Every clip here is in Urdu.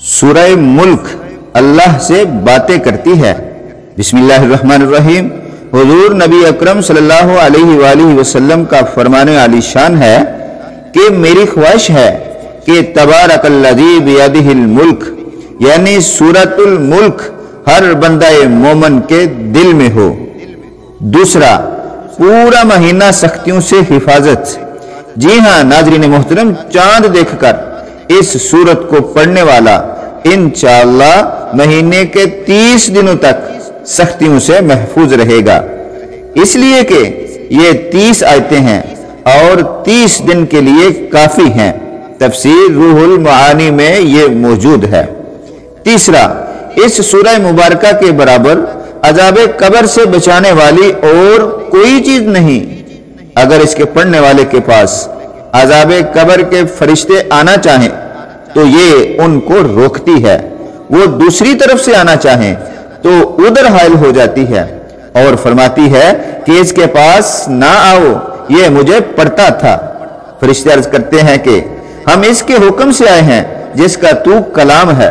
سورہ ملک اللہ سے باتیں کرتی ہے۔ بسم اللہ الرحمن الرحیم۔ حضور نبی اکرم صلی اللہ علیہ وآلہ وسلم کا فرمان عالی شان ہے کہ میری خواہش ہے کہ تبارک الذی بیدہ الملک یعنی سورۃ الملک ہر بندہ مومن کے دل میں ہو۔ دوسرا، پورا مہینہ سختیوں سے حفاظت۔ جی ہاں ناظرین محترم، چاند دیکھ کر اس سورت کو پڑھنے والا انشاءاللہ مہینے کے 30 دنوں تک سختیوں سے محفوظ رہے گا، اس لیے کہ یہ 30 آیتیں ہیں اور 30 دن کے لیے کافی ہیں۔ تفسیر روح المعانی میں یہ موجود ہے۔ تیسرا، اس سورہ مبارکہ کے برابر عذاب قبر سے بچانے والی اور کوئی چیز نہیں۔ اگر اس کے پڑھنے والے کے پاس عذاب قبر کے فرشتے آنا چاہیں تو یہ ان کو روکتی ہے، وہ دوسری طرف سے آنا چاہیں تو ادھر حائل ہو جاتی ہے اور فرماتی ہے کہ اس کے پاس نہ آؤ، یہ مجھے پڑھتا تھا۔ فرشتے عرض کرتے ہیں کہ ہم اس کے حکم سے آئے ہیں جس کا تو کلام ہے،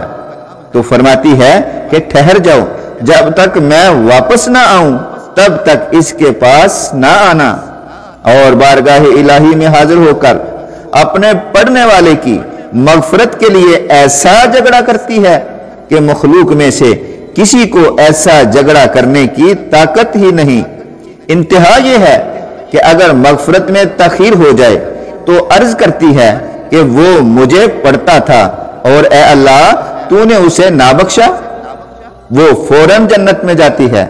تو فرماتی ہے کہ ٹھہر جاؤ، جب تک میں واپس نہ آؤں تب تک اس کے پاس نہ آنا، اور بارگاہ الہی میں حاضر ہو کر اپنے پڑھنے والے کی مغفرت کے لیے ایسا جھگڑا کرتی ہے کہ مخلوق میں سے کسی کو ایسا جھگڑا کرنے کی طاقت ہی نہیں۔ انتہا یہ ہے کہ اگر مغفرت میں تاخیر ہو جائے تو عرض کرتی ہے کہ وہ مجھے پڑھتا تھا اور اے اللہ تو نے اسے نہ بخشا۔ وہ فوراً جنت میں جاتی ہے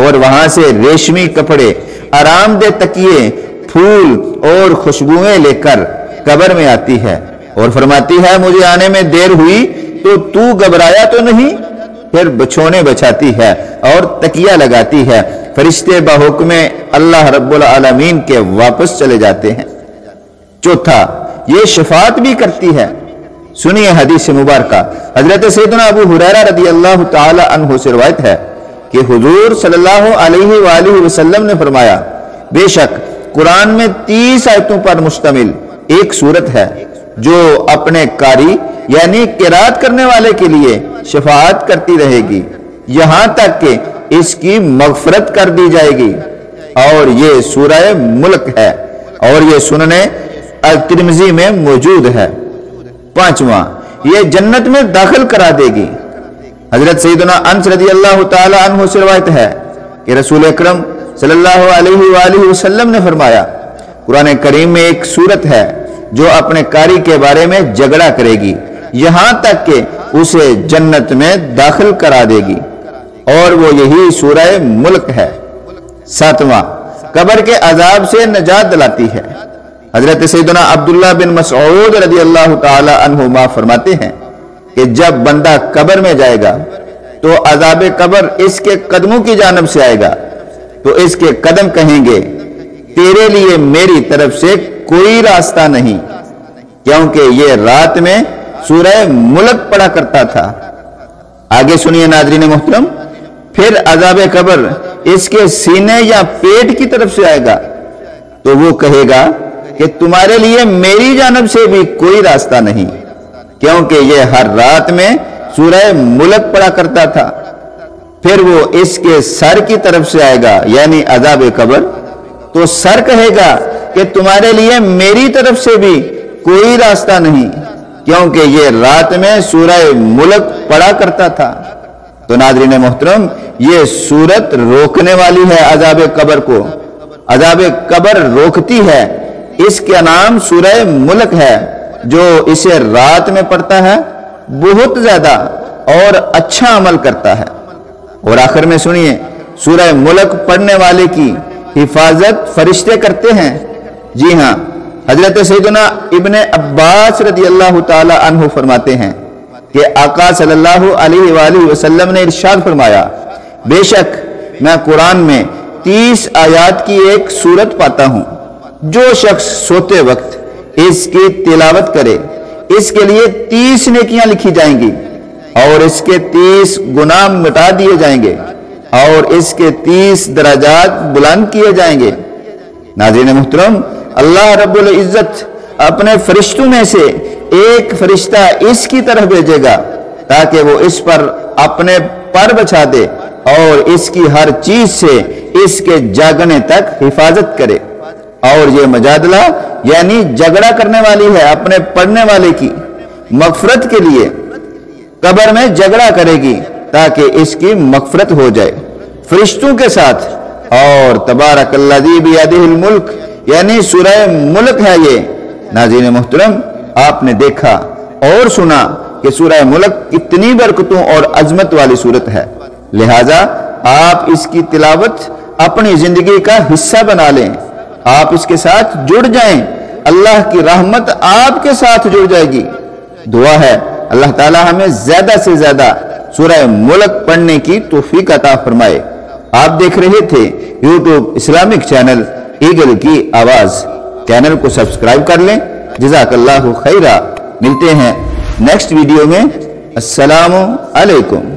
اور وہاں سے ریشمی کپڑے، آرام دہ تکیے، پھول اور خوشبوئیں لے کر قبر میں آتی ہے اور فرماتی ہے مجھے آنے میں دیر ہوئی تو گھبرایا تو نہیں؟ پھر بچھونے بچھاتی ہے اور تکیہ لگاتی ہے۔ فرشتے بحکم اللہ رب العالمین کے واپس چلے جاتے ہیں۔ چوتھا، یہ شفاعت بھی کرتی ہے۔ سنیے حدیث مبارکہ، حضرت سیدنا ابو ہریرہ رضی اللہ تعالی عنہ سے روایت ہے کہ حضور صلی اللہ علیہ وآلہ وسلم نے فرمایا، بے شک قرآن میں 30 آیتوں پر مشتمل ایک سورت ہے جو اپنے قاری یعنی قرات کرنے والے کے لیے شفاعت کرتی رہے گی یہاں تک کہ اس کی مغفرت کر دی جائے گی، اور یہ سورہ ملک ہے اور یہ سنن ترمذی میں موجود ہے۔ پانچواں، یہ جنت میں داخل کرا دے گی۔ حضرت سیدنا انس رضی اللہ تعالی عنہ سے روایت ہے کہ رسول اکرم صلی اللہ علیہ وآلہ وسلم نے فرمایا، قرآن کریم میں ایک سورت ہے جو اپنے قاری کے بارے میں جھگڑا کرے گی یہاں تک کہ اسے جنت میں داخل کرا دے گی، اور وہ یہی سورہ ملک ہے۔ ساتواں، قبر کے عذاب سے نجات دلاتی ہے۔ حضرت سیدنا عبداللہ بن مسعود رضی اللہ تعالی عنہما فرماتے ہیں کہ جب بندہ قبر میں جائے گا تو عذاب قبر اس کے قدموں کی جانب سے آئے گا، تو اس کے قدم کہیں گے تیرے لیے میری طرف سے کوئی راستہ نہیں، کیونکہ یہ رات میں سورہ ملک پڑھا کرتا تھا۔ آگے سنیے ناظرین محترم، پھر عذاب قبر اس کے سینے یا پیٹ کی طرف سے آئے گا تو وہ کہے گا کہ تمہارے لیے میری جانب سے بھی کوئی راستہ نہیں، کیونکہ یہ ہر رات میں سورہ ملک پڑھا کرتا تھا۔ پھر وہ اس کے سر کی طرف سے آئے گا یعنی عذاب قبر، تو سر کہے گا کہ تمہارے لیے میری طرف سے بھی کوئی راستہ نہیں، کیونکہ یہ رات میں سورہ ملک پڑھا کرتا تھا۔ تو ناظرین محترم، یہ سورت روکنے والی ہے عذاب قبر کو، عذاب قبر روکتی ہے۔ اس کا نام سورہ ملک ہے۔ جو اسے رات میں پڑھتا ہے بہت زیادہ اور اچھا عمل کرتا ہے۔ اور آخر میں سنیے، سورہ ملک پڑھنے والے کی حفاظت فرشتے کرتے ہیں۔ جی ہاں، حضرت سیدنا ابن عباس رضی اللہ تعالی عنہ فرماتے ہیں کہ آقا صلی اللہ علیہ وآلہ وسلم نے ارشاد فرمایا، بے شک میں قرآن میں 30 آیات کی ایک سورت پاتا ہوں، جو شخص سوتے وقت اس کی تلاوت کرے اس کے لیے 30 نیکیاں لکھی جائیں گی اور اس کے 30 گناہ مٹا دیے جائیں گے اور اس کے 30 درجات بلند کیے جائیں گے۔ ناظرین محترم، اللہ رب العزت اپنے فرشتوں میں سے ایک فرشتہ اس کی طرف بھیجے گا تاکہ وہ اس پر اپنے پر بچھا دے اور اس کی ہر چیز سے اس کے جاگنے تک حفاظت کرے۔ اور یہ مجادلہ یعنی جھگڑا کرنے والی ہے اپنے پڑھنے والے کی مغفرت کے لیے، قبر میں جھگڑا کرے گی تاکہ اس کی مغفرت ہو جائے فرشتوں کے ساتھ۔ اور تبارک الذی بیدہ الملک یعنی سورہ ملک ہے یہ۔ ناظرین محترم، آپ نے دیکھا اور سنا کہ سورہ ملک کتنی برکتوں اور عظمت والی سورت ہے، لہٰذا آپ اس کی تلاوت اپنی زندگی کا حصہ بنا لیں، آپ اس کے ساتھ جڑ جائیں، اللہ کی رحمت آپ کے ساتھ جڑ جائے گی۔ دعا ہے اللہ تعالی ہمیں زیادہ سے زیادہ سورہ ملک پڑھنے کی توفیق عطا فرمائے۔ آپ دیکھ رہے تھے یوٹیوب اسلامک چینل ایگل کی آواز، چینل کو سبسکرائب کر لیں۔ جزاک اللہ خیرہ، ملتے ہیں نیکسٹ ویڈیو میں۔ السلام علیکم۔